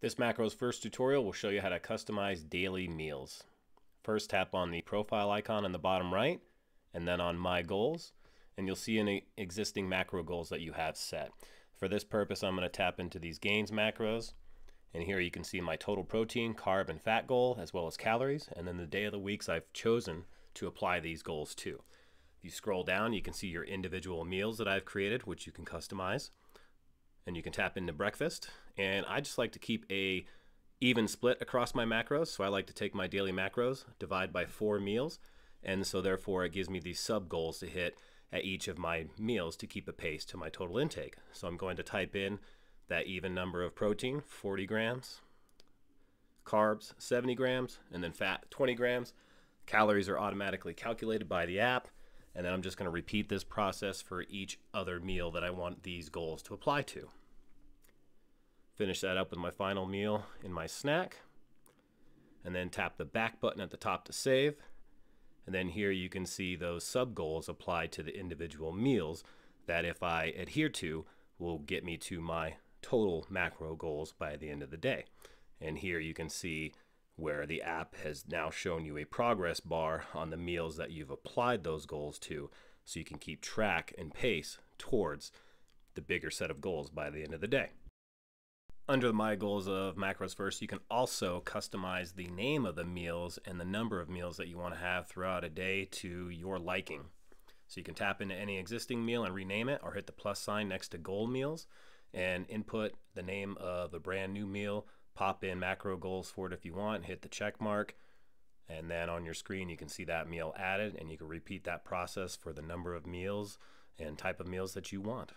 This MacrosFirst tutorial will show you how to customize daily meals. First, tap on the profile icon in the bottom right, and then on My Goals, and you'll see any existing macro goals that you have set. For this purpose, I'm going to tap into these gains macros, and here you can see my total protein, carb, and fat goal, as well as calories, and then the day of the weeks I've chosen to apply these goals to. If you scroll down, you can see your individual meals that I've created, which you can customize. And you can tap into breakfast, and I just like to keep a even split across my macros, so I like to take my daily macros, divide by 4 meals, and so therefore it gives me these sub goals to hit at each of my meals to keep a pace to my total intake. So I'm going to type in that even number of protein, 40 grams, carbs, 70 grams, and then fat, 20 grams. Calories are automatically calculated by the app, and then I'm just going to repeat this process for each other meal that I want these goals to apply to. Finish that up with my final meal in my snack, and then tap the back button at the top to save. And then here you can see those sub goals applied to the individual meals that, if I adhere to, will get me to my total macro goals by the end of the day. And here you can see where the app has now shown you a progress bar on the meals that you've applied those goals to, so you can keep track and pace towards the bigger set of goals by the end of the day. Under the My Goals of MacrosFirst, you can also customize the name of the meals and the number of meals that you want to have throughout a day to your liking. So you can tap into any existing meal and rename it, or hit the plus sign next to goal meals and input the name of a brand new meal. Pop in macro goals for it if you want, hit the check mark, and then on your screen you can see that meal added, and you can repeat that process for the number of meals and type of meals that you want.